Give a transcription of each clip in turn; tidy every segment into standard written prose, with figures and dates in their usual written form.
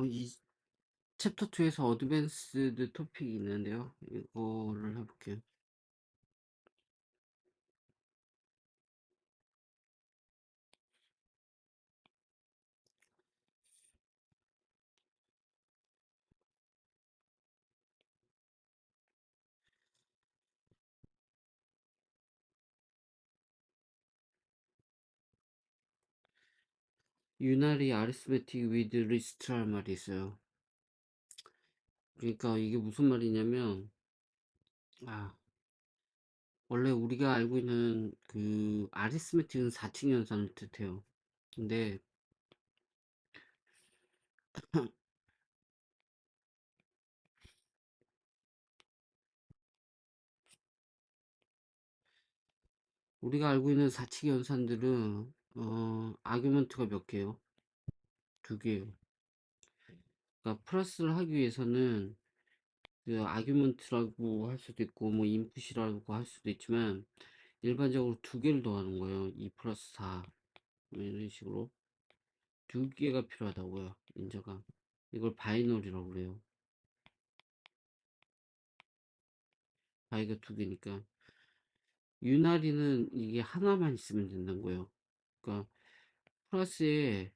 이 챕터 2에서 어드밴스드 토픽이 있는데요. 이거를 해볼게요. 유나리 아리스메틱 위드 리스트란 말이 있어요. 그러니까 이게 무슨 말이냐면, 아, 원래 우리가 알고 있는 그 아리스메틱은 4층 연산을 뜻해요. 근데 우리가 알고 있는 4층 연산들은 아규먼트가 몇 개요? 두 개요. 그러니까 플러스를 하기 위해서는 그 아규먼트라고 할 수도 있고 뭐 인풋이라고 할 수도 있지만 일반적으로 두 개를 더하는 거예요. 2 플러스 4 뭐 이런 식으로 두 개가 필요하다고요. 인자가 이걸 바이너리라고 그래요. 바이가 두 개니까 유나리는 이게 하나만 있으면 된다는 거예요. 그러니까 플러스에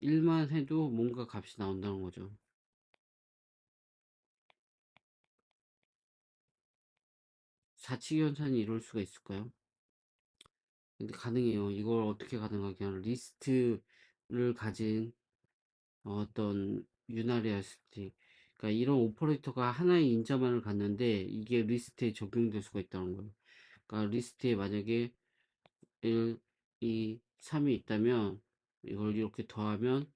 1만 해도 뭔가 값이 나온다는 거죠. 4치 연산이 이럴 수가 있을까요? 근데 가능해요. 이걸 어떻게 가능하게 하는 리스트를 가진 어떤 유나리아스티, 그러니까 이런 오퍼레이터가 하나의 인자만을 갖는데 이게 리스트에 적용될 수가 있다는 거예요. 그러니까 리스트에 만약에 1, 2, 3이 있다면 이걸 이렇게 더하면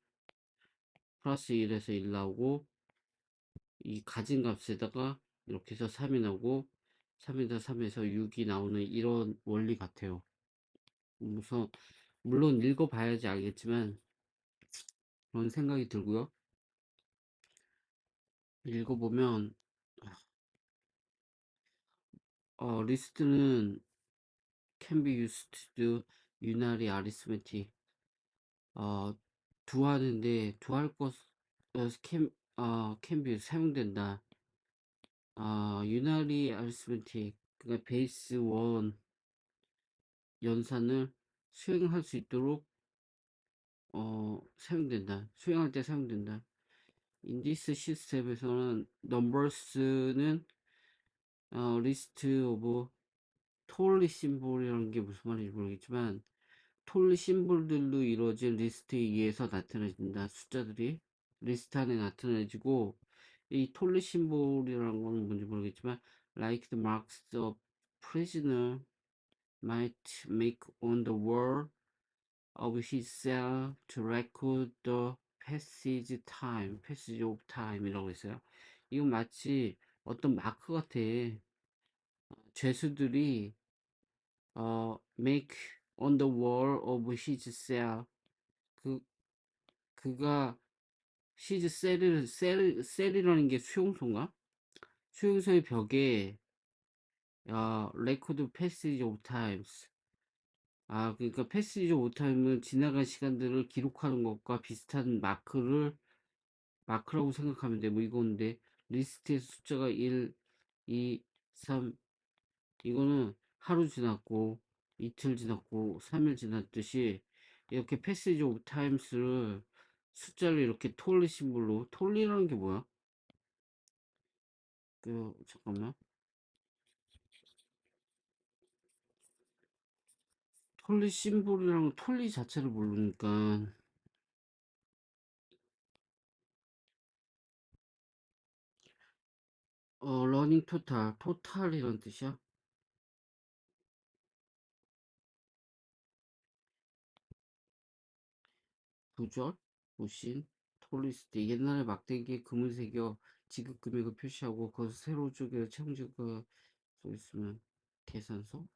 플러스 1에서 1 나오고 이 가진 값에다가 이렇게 해서 3이 나오고 3에서 3에서 6이 나오는 이런 원리 같아요. 그래서 물론 읽어봐야지 알겠지만 그런 생각이 들고요. 읽어보면 리스트는 can be used to do unary arithmetic. 어, 두하는데 두할 것 can be 사용된다. unary arithmetic 그러니까 베이스 1 연산을 수행할 수 있도록 사용된다. 수행할 때 사용된다. In this 시스템에서는 numbers는 list of 톨리 심볼이라는 게 무슨 말인지 모르겠지만 톨리 심볼들로 이루어진 리스트에 의해서 나타내진다. 숫자들이 리스트 안에 나타내지고 이 톨리 심볼이라는 거는 뭔지 모르겠지만 like the marks the prisoner might make on the wall of his cell to record the passage of time이라고 했어요. 이건 마치 어떤 마크 같아. 죄수들이 make on the wall of his cell 그 그가 his 셀이라는 게 수용소인가? 수용소의 벽에 record passage of times 그러니까 passage of time은 지나간 시간들을 기록하는 것과 비슷한 마크라고 생각하면 돼. 뭐 이건데 리스트의 숫자가 1, 2, 3 이거는 하루 지났고 이틀 지났고 3일 지났듯이 이렇게 패시지 오브 타임스를 숫자를 이렇게 톨리 심볼로 톨리라는 게 뭐야? 잠깐만 톨리 심볼이랑 톨리 자체를 모르니까 러닝 토탈이란 뜻이야? 부절? 무신? 톨리스트 옛날에 막대기에 금을 새겨 지급 금액을 표시하고 거기서 세로 쪽에 채용지가 써 있으면 계산서?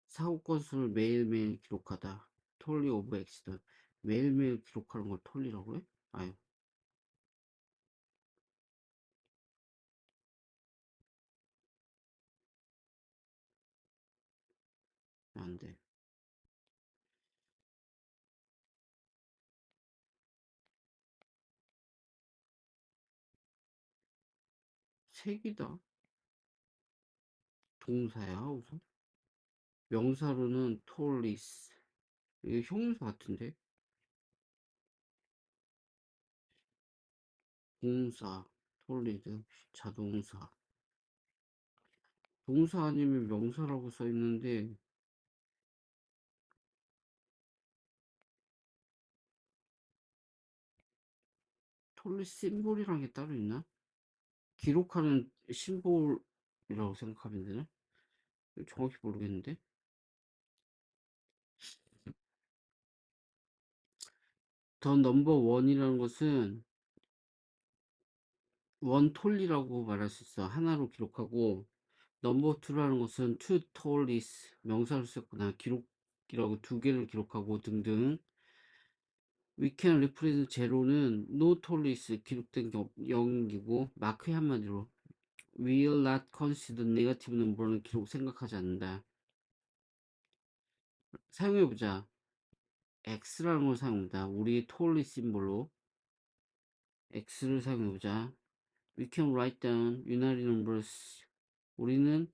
사고 건수를 매일매일 기록하다. 톨리 오브 액시던. 매일매일 기록하는 걸 톨리라고 해? 아유, 안 돼. 색이다. 동사야, 우선. 명사로는 톨리스. 이게 형용사 같은데? 공사, 톨리드, 자동사. 동사 아니면 명사라고 써 있는데, 톨리스 심볼이란 게 따로 있나? 기록하는 심볼이라고 생각하면 되나? 정확히 모르겠는데. 더 넘버 원이라는 것은 원 톨리라고 말할 수 있어. 하나로 기록하고, 넘버 투라는 것은 투 톨리스 명사를 썼거나 기록이라고 두 개를 기록하고 등등. We can represent 제로는 no 톨리스 기록된 0이고, 마크의 한마디로 will not consider negative number는 기록 생각하지 않는다. 사용해보자. x라는 걸 사용합니다. 우리 톨리 심볼로 x를 사용해보자. We can write down unary numbers. 우리는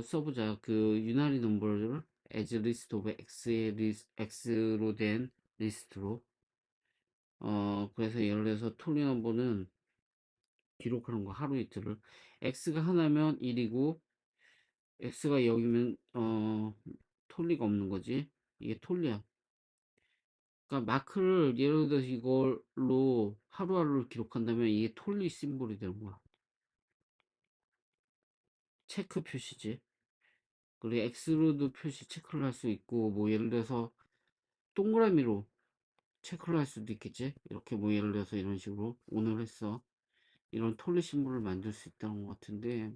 써보자. 그 unary number를 as list of x로 된 리스트로. 그래서 예를 들어서 톨리 넘버는 기록하는 거 하루 이틀을. x가 하나면 1이고 x가 0이면 톨리가 없는 거지. 이게 톨리야. 그러니까 마크를 예를 들어서 이걸로 하루하루를 기록한다면 이게 톨리 심볼이 되는 거야. 체크 표시지. 그리고 X로도 표시 체크를 할 수 있고, 뭐 예를 들어서 동그라미로 체크를 할 수도 있겠지. 이렇게 뭐 예를 들어서 이런 식으로 오늘 했어. 이런 톨리 심볼을 만들 수 있다는 것 같은데,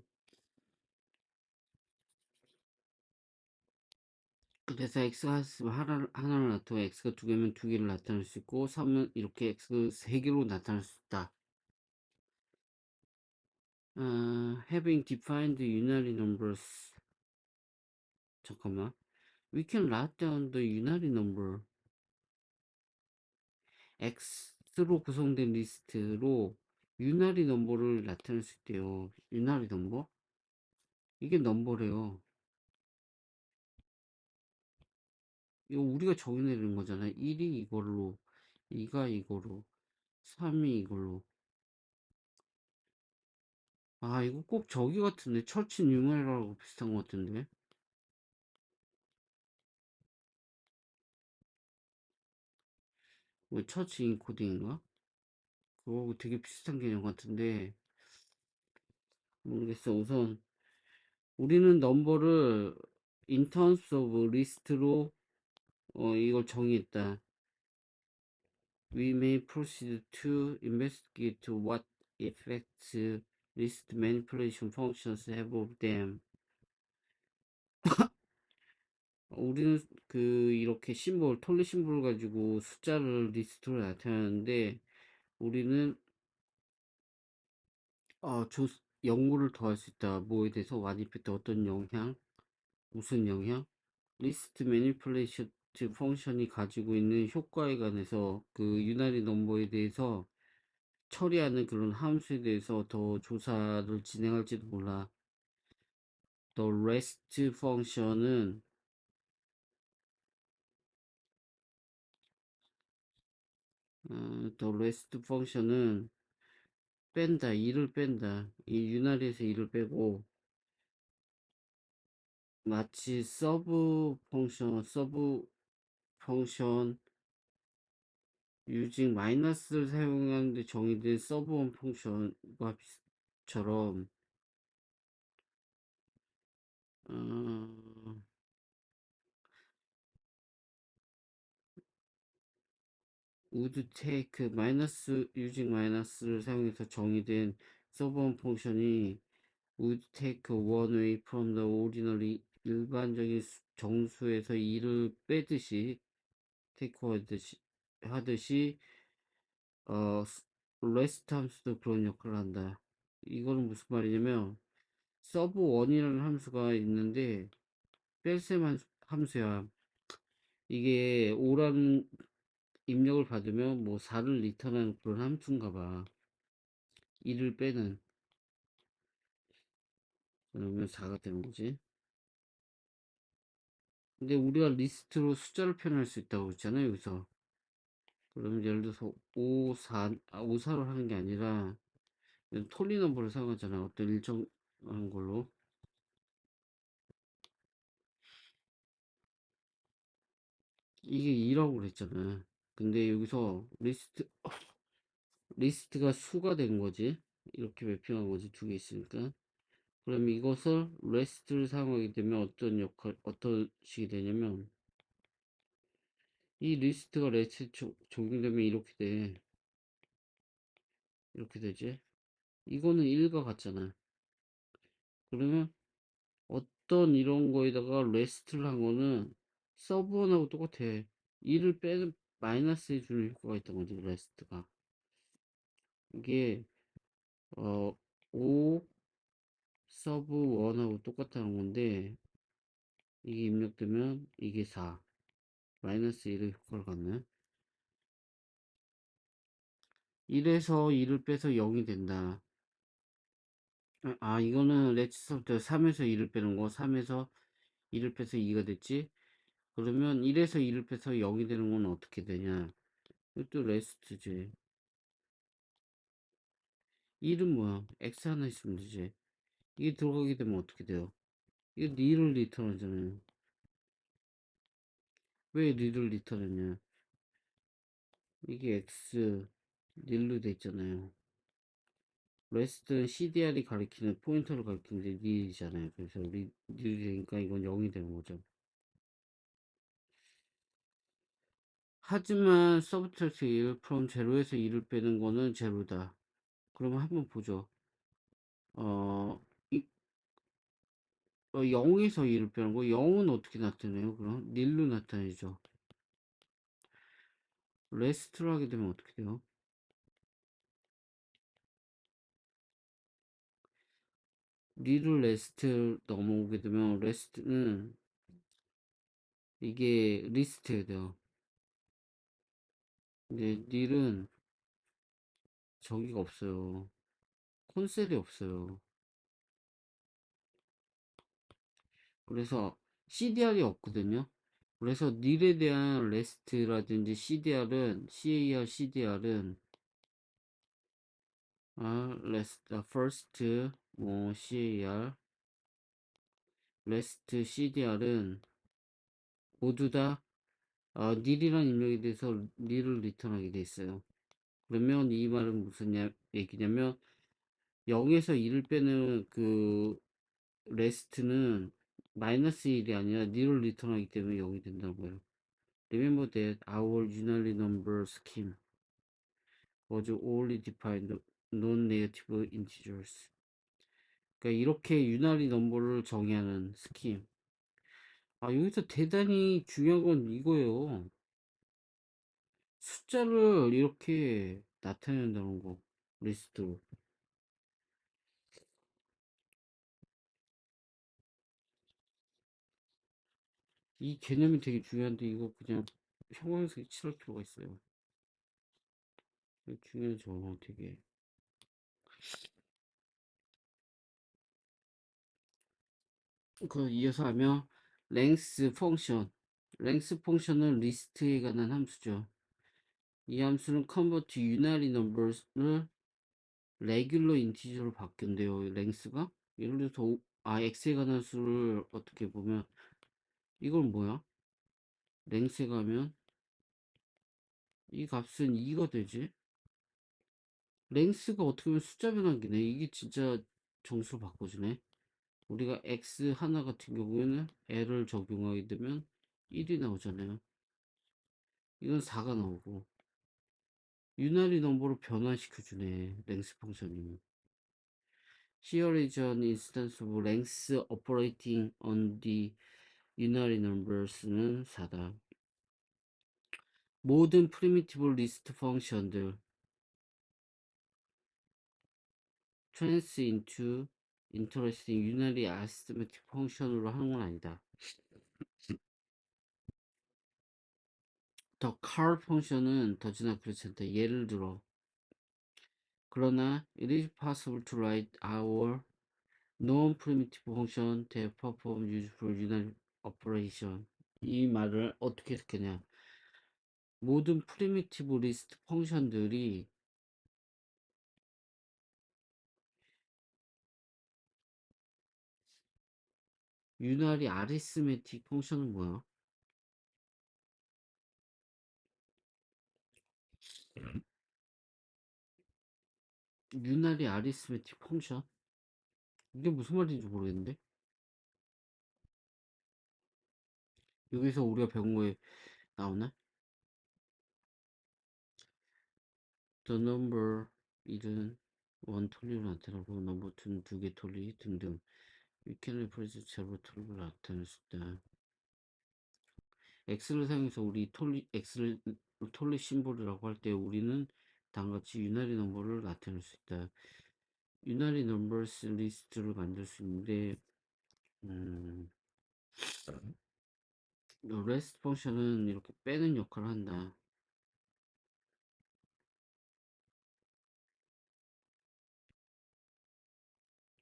그래서 X가 있으면 하나를 나타내고 X가 두 개면 두 개를 나타낼 수 있고, 3은 이렇게 X 세 개로 나타낼 수 있다. Having defined unary numbers. 잠깐만. We can write down the unary number. X로 구성된 리스트로 유나리 넘버를 나타낼 수 있대요. 유나리 넘버? 이게 넘버래요. 이거 우리가 정의내는 거잖아. 1이 이걸로, 2가 이걸로, 3이 이걸로. 아, 이거 꼭 저기 같은데. 처치 뉴메라고 비슷한 것 같은데. 뭐 처치 인코딩인가? 그거 되게 비슷한 개념 같은데. 모르겠어. 우선 우리는 넘버를 in terms of list로 이걸 정의했다. We may proceed to investigate what effects list manipulation functions have of them. 우리는 이렇게 심볼, 톨리 심볼을 가지고 숫자를 리스트로 나타내는데, 우리는 어, 조, 연구를 더 할 수 있다. 뭐에 대해서 완입했다. 어떤 영향, 무슨 영향? 리스트 매니플레이션 펑션이 가지고 있는 효과에 관해서 그 유나리 넘버에 대해서 처리하는 그런 함수에 대해서 더 조사를 진행할지도 몰라. The rest 펑션은 the rest 펑션은 뺀다, 2를 뺀다. 이 유나리에서 2를 빼고 마치 서브 펑션 using 마이너스를 사용하는데 정의된 서브 펑션과 처럼 어, would take 마이너스 using 마이너스를 사용해서 정의된 서브 펑션이 would take one away from the ordinary 일반적인 정수에서 2를 빼듯이 take 하듯이 rest 함수도 그런 역할을 한다. 이거는 무슨 말이냐면 서브 1이라는 함수가 있는데 뺄셈 함수야. 이게 5라는 입력을 받으면 뭐 4를 리턴하는 그런 함수인가 봐. 2를 빼는. 그러면 4가 되는 거지. 근데 우리가 리스트로 숫자를 표현할 수 있다고 했잖아요, 여기서. 그러면 예를 들어서 5, 4, 5, 4로 하는 게 아니라, 톨리 넘버를 사용하잖아. 어떤 일정한 걸로. 이게 2라고 그랬잖아. 근데 여기서 리스트가 수가 된 거지. 이렇게 매핑한 거지. 두 개 있으니까. 그럼 이것을 레스트를 사용하게 되면 어떤 식이 되냐면, 이 리스트가 레스트 적용되면 이렇게 돼. 이렇게 되지. 이거는 1과 같잖아. 그러면 어떤 이런 거에다가 레스트를 한 거는 서브원하고 똑같아. 2를 빼는 마이너스 해주는 효과가 있던 거지, 레스트가. 이게, 어, 5 서브 1하고 똑같다는 건데, 이게 입력되면 이게 4. 마이너스 1의 효과를 갖네. 1에서 2를 빼서 0이 된다. 이거는 레츠서부터 3에서 2를 빼는 거. 3에서 2를 빼서 2가 됐지? 그러면 1에서 2를 빼서 0이 되는 건 어떻게 되냐? 이것도 레스트지. 1은 뭐야? x 하나 있으면 되지. 이게 들어가게 되면 어떻게 돼요? 이거 닐을 리턴하잖아요. 왜 닐을 리턴했냐? 이게 x 닐로 돼 있잖아요. 레스트는 CDR이 가리키는 포인터를 가리키는데 닐이잖아요. 그래서 닐이 되니까 이건 0이 되는 거죠. 하지만 서브트랙트 1 from 제로에서 2를 빼는 거는 제로다. 그러면 한번 보죠. 어, 0에서 2를 빼는 거 0은 어떻게 나타내요? 그럼 닐로 나타내죠. 레스트를 하게 되면 어떻게 돼요? 닐을 레스트 넘어오게 되면 레스트는 이게 리스트여야 돼요. 근데 닐은 저기가 없어요. 콘셀이 없어요. 그래서 CDR이 없거든요. 그래서 닐에 대한 레스트라든지 CDR은 레스트, first, 뭐 CAR, 레스트 CDR은 모두 다 닐이라는 입력에 대해서 닐을 리턴하게 돼 있어요. 그러면 이 말은 무슨 얘기냐면 0에서 2를 빼는 그 레스트는 마이너스 1이 아니라 닐을 리턴하기 때문에 0이 된다는 거예요. Remember that our unary number scheme was only defined non-negative integers. 그러니까 이렇게 유나리 넘버를 정의하는 스킴. 여기서 대단히 중요한 건 이거예요. 숫자를 이렇게 나타낸다는 거. 리스트로. 이 개념이 되게 중요한데 이거 그냥 형광색에 칠할 필요가 있어요. 중요하죠, 되게. 이어서 하면 length 펑션. length 펑션은 리스트에 관한 함수죠. 이 함수는 convert unary numbers를 regular integer로 바뀐대요. length가. 예를 들어서 x에 관한 수를 어떻게 보면 이건 뭐야? length에 가면 이 값은 2가 되지. length가 어떻게 보면 숫자 변환기네. 이게 진짜 정수로 바꿔주네. 우리가 x 하나 같은 경우에는 l을 적용하게 되면 1이 나오잖아요. 이건 4가 나오고 유나리 넘버로 변환시켜주네. 랭스 펑션이. Here is an instance of length operating on the unary numbers는 4다. 모든 프리미티브 리스트 펑션들 trans into interesting unary arithmetic 펑션으로 하는 건 아니다. 더 car 펑션은 더 지나 그렇지 않다. 예를 들어 그러나 it is possible to write our non-primitive function that perform useful unary operation. 이 말을 어떻게 해석하냐? 모든 프리미티브 리스트 펑션들이 유나리 아리스메틱 펑션은 뭐야? 유나리 아리스메틱 펑션? 이게 무슨 말인지 모르겠는데? 여기서 우리가 배운 거에 나오나? The number 1은 원 톨리를 나타내고 넘버 2는 두 개 톨리 등등. We can replace 제로 톨리를 나타낼 수 있다. x를 사용해서 우리 x를 톨리 심볼이라고 할 때 우리는 다음같이 유나리 넘버를 나타낼 수 있다. 유나리 넘버스 리스트를 만들 수 있는데 rest 펑션은 이렇게 빼는 역할을 한다.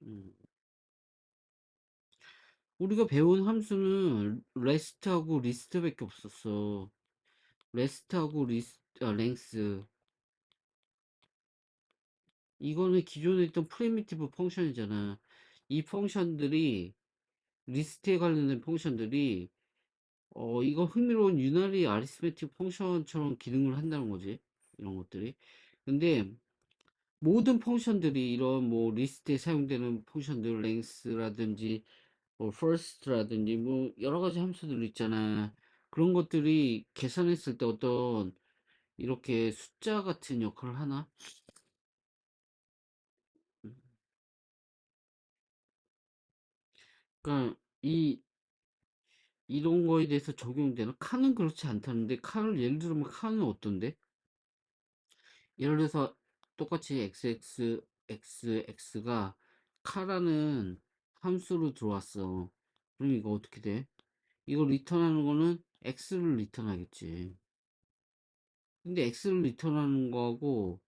음. 우리가 배운 함수는 rest하고 list밖에 없었어. rest하고 length. 이거는 기존에 있던 프리미티브 펑션이잖아. 이 펑션들이 리스트에 관련된 펑션들이 이거 흥미로운 유나리 아리스메틱 펑션처럼 기능을 한다는 거지. 이런 것들이. 근데 모든 펑션들이 이런 뭐 리스트에 사용되는 펑션들 length라든지 뭐 first라든지 뭐 여러 가지 함수들 있잖아. 그런 것들이 계산했을 때 어떤 이렇게 숫자 같은 역할을 하나? 그러니까 이런 거에 대해서 적용되는 칸은 그렇지 않다는데 칸을 예를 들면 칸은 어떤데? 예를 들어서 똑같이 xx가 카라는 함수로 들어왔어. 그럼 이거 어떻게 돼? 이거 리턴하는 거는 x를 리턴하겠지. 근데 x를 리턴하는 거하고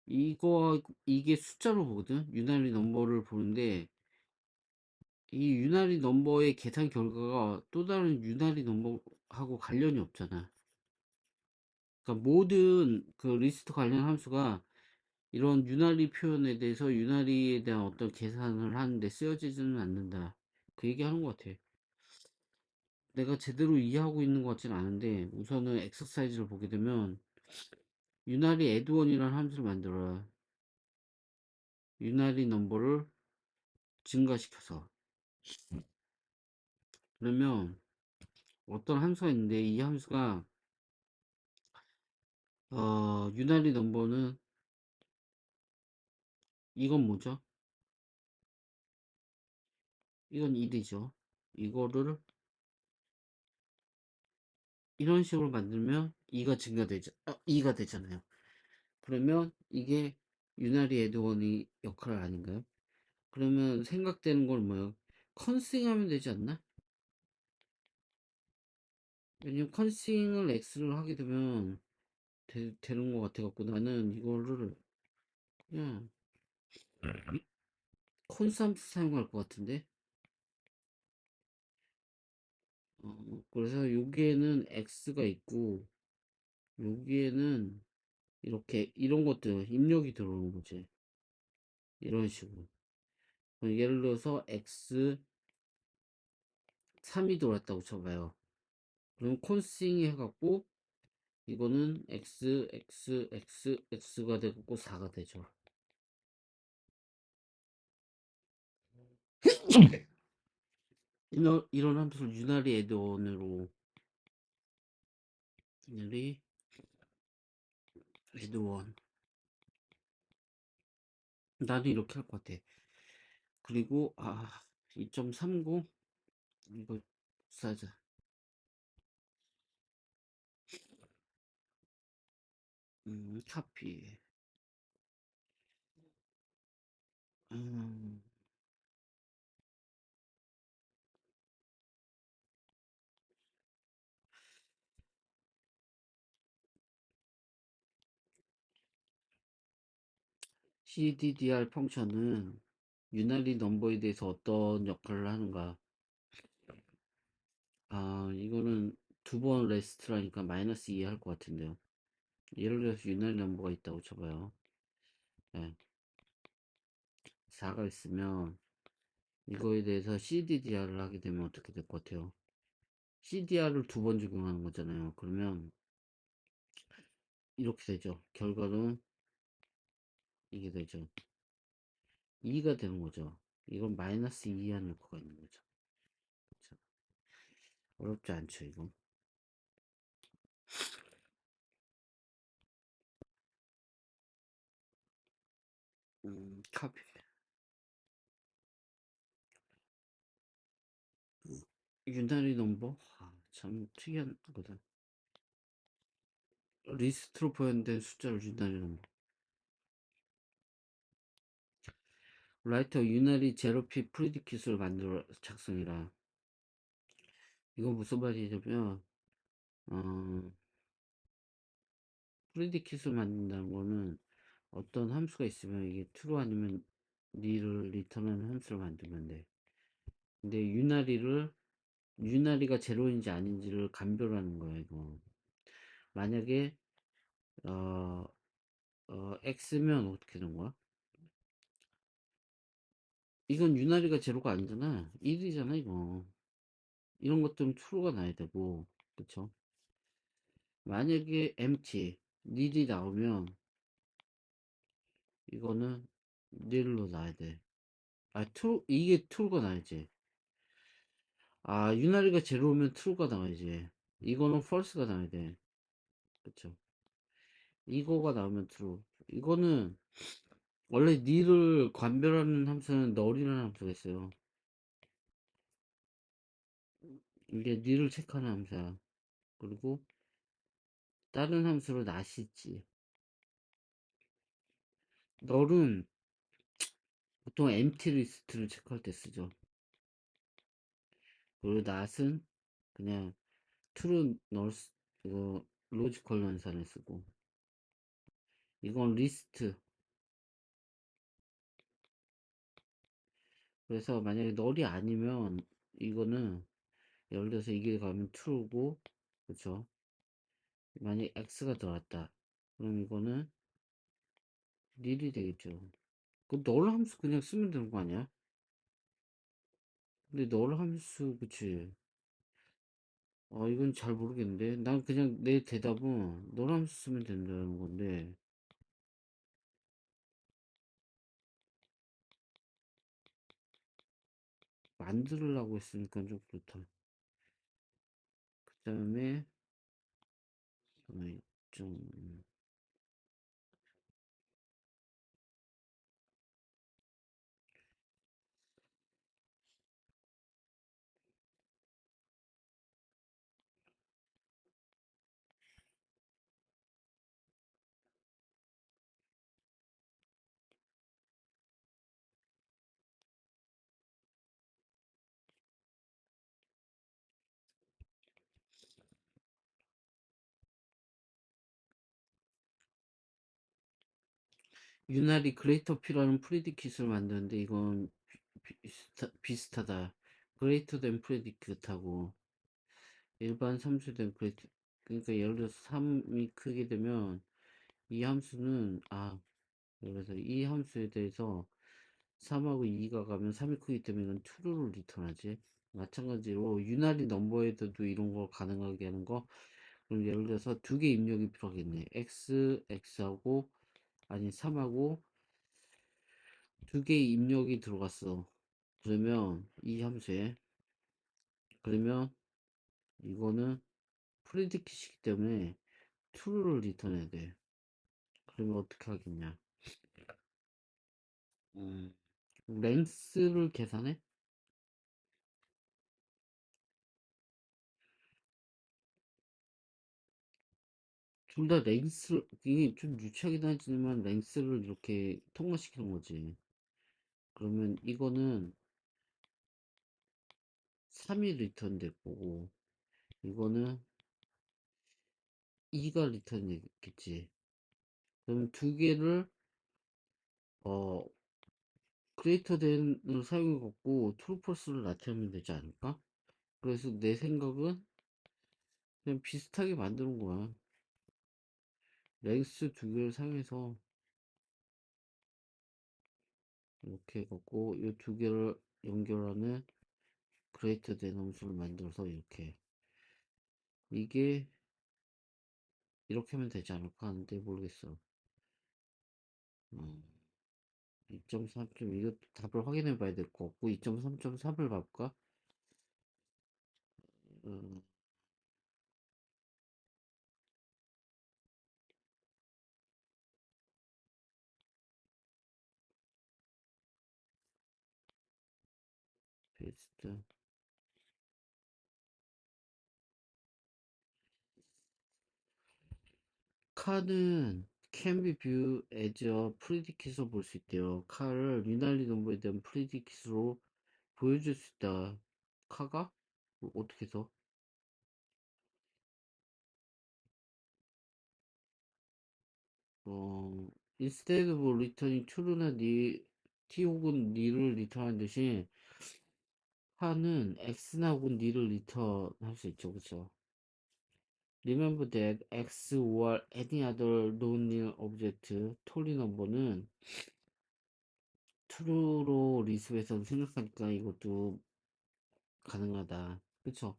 이게 숫자로 보거든. 유나리 넘버를 보는데 이 유나리 넘버의 계산 결과가 또 다른 유나리 넘버하고 관련이 없잖아. 그러니까 모든 그 리스트 관련 함수가 이런 유나리 표현에 대해서 유나리에 대한 어떤 계산을 하는데 쓰여지지는 않는다. 그 얘기 하는 것 같아. 내가 제대로 이해하고 있는 것 같지는 않은데 우선은 엑서사이즈를 보게 되면 유나리 애드원이라는 함수를 만들어라. 유나리 넘버를 증가시켜서 그러면 어떤 함수가 있는데 이 함수가 유나리 넘버는 이건 뭐죠? 이건 1이죠. 이거를 이런 식으로 만들면 2가 증가되죠. 2가 되잖아요. 그러면 이게 유나리 애드원이 역할 아닌가요? 그러면 생각되는 건 뭐예요? 컨싱 하면 되지 않나? 왜냐면 컨싱을 X를 하게 되면 되는 것 같아갖고 나는 이거를 그냥 콘스함수 사용할 것 같은데 그래서 여기에는 X가 있고 여기에는 이렇게 이런 것들 입력이 들어오는 거지 이런 식으로 예를 들어서 X 3이 들어왔다고 쳐봐요 그럼 콘싱 해갖고 이거는 x가 되고 4가 되죠. 이런 함수를 유나리 애드원으로 유나리 애드원 나도 이렇게 할 것 같아. 그리고 2.30 이거 사자. 카피. 음, CDDR 펑션은 유나리 넘버에 대해서 어떤 역할을 하는가. 이거는 두 번 레스트라니까 마이너스 2 할 것 같은데요. 예를 들어서 유나리 넘버가 있다고 쳐봐요. 네. 4가 있으면 이거에 대해서 CDDR을 하게 되면 어떻게 될 것 같아요? CDR을 두 번 적용하는 거잖아요. 그러면 이렇게 되죠. 결과는 이게 되죠. 2가 되는 거죠. 이건 마이너스 2 하는 효과가 있는 거죠. 그렇죠? 어렵지 않죠, 이거. 카피. 유나리 넘버? 참 특이한 거다. 리스트로 포함된 숫자를 유나리 넘버. 라이터 유나리 제로피 프리디킷을 만들어 작성이라. 이건 무슨 말이냐면, 어, 프리디킷을 만든다는 거는 어떤 함수가 있으면 이게 true 아니면 nil을 리턴하는 함수를 만들면 돼. 근데 유나리가 제로인지 아닌지를 감별하는 거야, 이거. 만약에, 어, x면 어떻게 되는 거야? 이건 유나리가 제로가 아니잖아. 1이잖아, 이거. 이런 것들은 true가 나야 되고, 그쵸? 만약에 empty, nil이 나오면, 이거는 nil로 나야 돼. 이게 true가 나야지. 유나리가 제로면 true가 나와야지. 이거는 false가 나와야 돼. 그쵸? 이거가 나오면 true. 이거는 원래 nil을 관별하는 함수는 null이라는 함수가 있어요. 이게 nil을 체크하는 함수야. 그리고 다른 함수로 not이 있지. null은 보통 empty 리스트를 체크할 때 쓰죠. 그리고 not은 그냥 true null, 이거 로지컬 연산을 쓰고. 이건 리스트. 그래서 만약에 null이 아니면 이거는 예를 들어서 이게 가면 true고, 그쵸? 만약 x가 들어왔다. 그럼 이거는 nil이 되겠죠. 그 null 함수 그냥 쓰면 되는 거 아니야? 근데 null 함수, 그치? 이건 잘 모르겠는데. 난 그냥 내 대답은 null 함수 쓰면 된다는 건데, 만들으려고 했으니까 좀 그렇다. 그 다음에, 좀, 유나리 그레이터 P라는 프리디킷을 만드는데, 이건 비슷하다. 그레이터 된 프리디킷하고, 일반 함수된 그레이터, 그러니까 예를 들어서 3이 크게 되면, 이 함수는, 그래서 이 함수에 대해서 3하고 2가 가면 3이 크기 때문에 이건 true를 리턴하지. 마찬가지로 유나리 넘버에도 이런 거 가능하게 하는 거. 그럼 예를 들어서 두 개 입력이 필요하겠네. x하고 아니 3하고 두 개의 입력이 들어갔어. 그러면 이 함수에, 그러면 이거는 프리디킷이기 때문에 true를 리턴해야 돼. 그러면 어떻게 하겠냐? 랭스를 계산해? 둘 다 랭스, 이게 좀 유치하긴 하지만 랭스를 이렇게 통과시키는 거지. 그러면 이거는 3이 리턴 될 거고, 이거는 2가 리턴 되겠지. 그럼 두 개를 어, 크리에이터 된을 사용해갖고 트루퍼스를 나타내면 되지 않을까? 그래서 내 생각은 그냥 비슷하게 만드는 거야. 랭스 두 개를 사용해서 이렇게 해갖고 이 두 개를 연결하는 크리에이터 된 함수를 만들어서 이게 이렇게 하면 되지 않을까 하는데 모르겠어. 2.3점 이것도 답을 확인해 봐야 될 것 같고 2.3.3을 봐볼까? 음, 베스트 카는 can be viewed as a predicat로 볼 수 있대요. 카를 유난리 넘버에 대한 predicat로 보여줄 수 있다. 카가? 어떻게 해서? 어, instead of returning true나 t 혹은 nil을 리턴한 대신 카는 x나 혹은 nil을 리턴할 수 있죠. 그쵸? Remember that x or any other non-nil object, 토리 넘버는 true로 리스트에서 생각하니까 이것도 가능하다. 그쵸?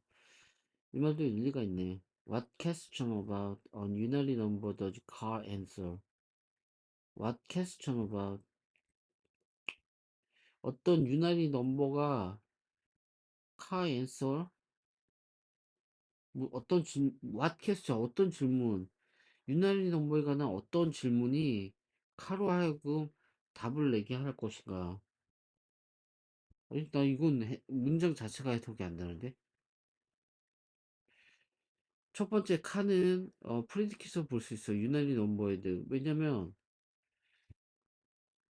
이 말도 일리가 있네. What question about an unary number does car answer? What question about 어떤 unary 넘버가 car answer? what question 어떤 질문? unary 넘버에 관한 어떤 질문이 카로 하여금 답을 내게 할 것인가? 아니, 나 이건 문장 자체가 해석이 안 되는데? 첫 번째 칸은 프리디킷을 볼 수 있어. 유난히 넘버에 대해. 왜냐면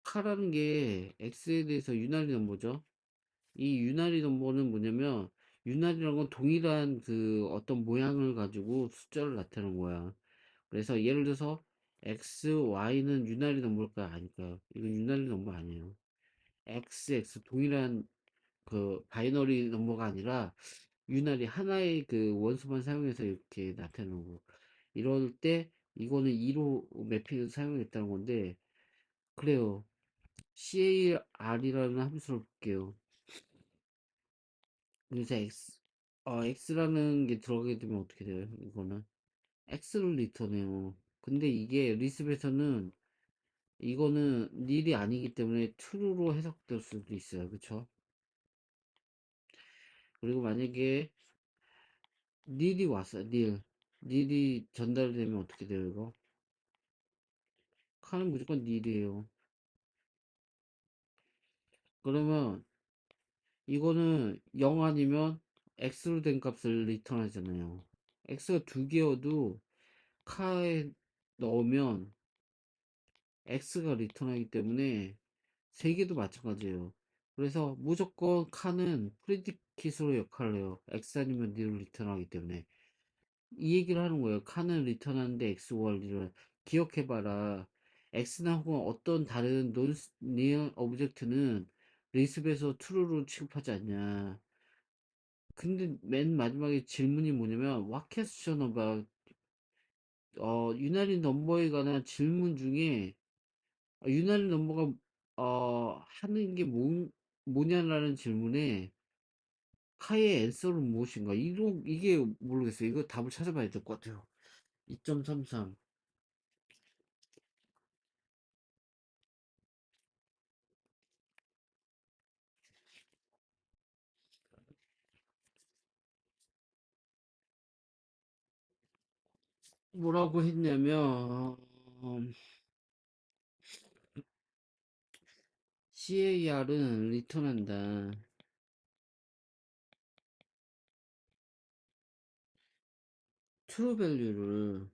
카라는 게 x에 대해서 유난히 넘버죠. 이 유난히 넘버는 뭐냐면 유난이라는 건 동일한 그 어떤 모양을 가지고 숫자를 나타내는 거야. 그래서 예를 들어서 x, y는 유난히 넘버일까 아닐까요? 이건 유난히 넘버 아니에요. x, x 동일한 그 바이너리 넘버가 아니라 유난히 하나의 그 원수만 사용해서 이렇게 나타내는 거. 이럴 때 이거는 2로 매핑을 사용했다는 건데 그래요. car이라는 함수를 볼게요. 그래서 x라는 게 들어가게 되면 어떻게 돼요? 이거는 x를 리턴해요. 근데 이게 리스트에서는 이거는 nil이 아니기 때문에 true로 해석될 수도 있어요. 그쵸? 그리고 만약에 nil이 왔어요. nil이 전달되면 어떻게 돼요? 이거 칸은 무조건 nil이에요. 그러면 이거는 0 아니면 x로 된 값을 리턴 하잖아요. x가 두 개여도 카에 넣으면 x가 리턴하기 때문에 세 개도 마찬가지예요. 그래서 무조건 카는 프리디킷으로 역할을 해요. x 아니면 n을 리턴하기 때문에 이 얘기를 하는 거예요. 카는 리턴하는데 x 원리를 기억해봐라. x나 혹은 어떤 다른 논리언 오브젝트는 리스트에서 true로 취급하지 않냐. 근데 맨 마지막에 질문이 뭐냐면 what question about 유난히 넘버에 관한 질문 중에 유난히 넘버가 하는 게 뭐냐라는 질문에 카의 앤서는 무엇인가 이게 모르겠어요. 이거 답을 찾아봐야 될 것 같아요. 2.33 뭐라고 했냐면 CAR은 리턴한다. true value를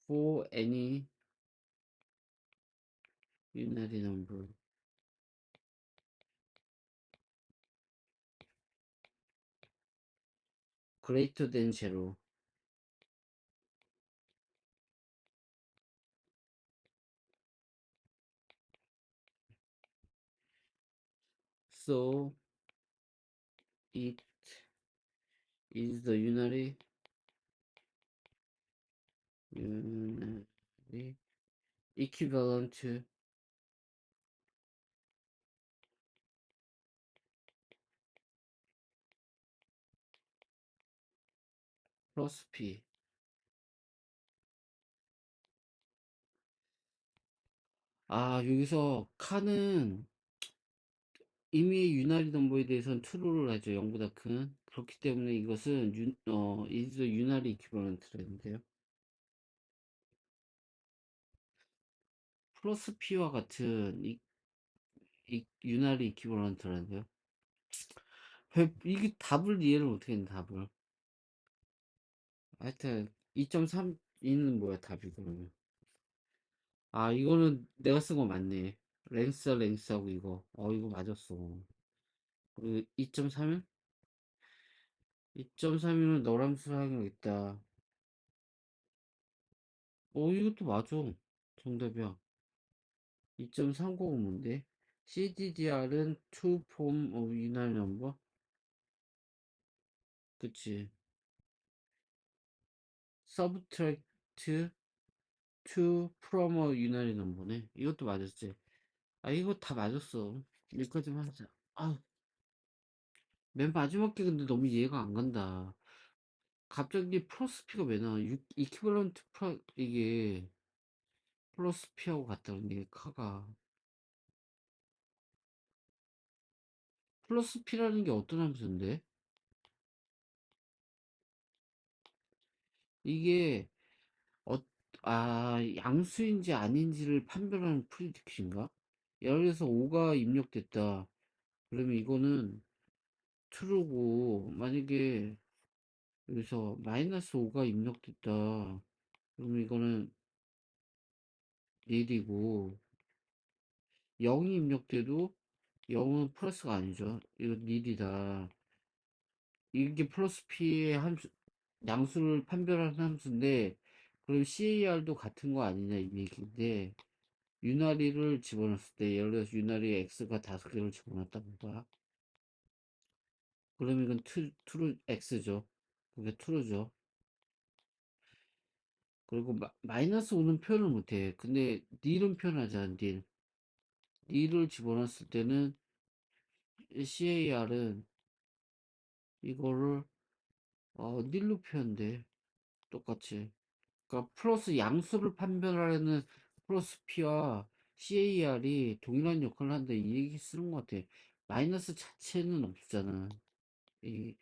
for any unary number greater than 0 so it is the unary equivalent to plus p. 아, 여기서 칸은 이미 유나리 넘버에 대해서는 true를 하죠. 0보다 큰. 그렇기 때문에 이것은 is the unary equivalent라 했는데요. 플러스 p와 같은 유나리 equivalent라는데요. 왜 이게 답을 이해를 못하겠네, 답을. 하여튼 2.32는 뭐야, 답이 그러면. 아, 이거는 내가 쓴 거 맞네. 랭스하고 이거. 이거 맞았어. 그리고 2.3일? 2.3일은 너랑 수학이 있다. 이것도 맞아. 정답이야. 2.390 뭔데? CDDR은 to form of unary number? 그치. subtract to from a unary number네. 이것도 맞았지. 아, 이거 다 맞았어. 여기까지만 하자. 아, 맨 마지막 게 근데 너무 이해가 안 간다. 갑자기 플러스 P가 왜 나와? 이퀴벌런트 이게 플러스 P하고 같다는 게 카가. 플러스 P라는 게 어떤 함수인데? 이게 어, 양수인지 아닌지를 판별하는 프리디크인가? 예를 들어서 5가 입력됐다. 그러면 이거는 true고, 만약에 여기서 마이너스 5가 입력됐다. 그러면 이거는 닐이고, 0이 입력돼도 0은 플러스가 아니죠. 이거 닐이다. 이게 플러스 P의 함수, 양수를 판별하는 함수인데, 그럼 CAR도 같은 거 아니냐 이 얘기인데, 유나리를 집어넣었을 때, 예를 들어서 유나리에 X가 5개를 집어넣었다는 거야. 그럼 이건 트루 X죠. 그게 트루죠. 그리고 마이너스 5는 표현을 못해. 근데 닐은 표현하잖아, 닐. 닐을 집어넣었을 때는 CAR은 이거를 닐로 표현돼. 똑같이. 그러니까 플러스 양수를 판별하려는 플러스 P와 CAR이 동일한 역할을 한다 이 얘기 쓰는 것 같아. 마이너스 자체는 없잖아. 이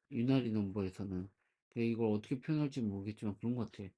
유나리 넘버에서는. 이걸 어떻게 표현할지 모르겠지만 그런 것 같아.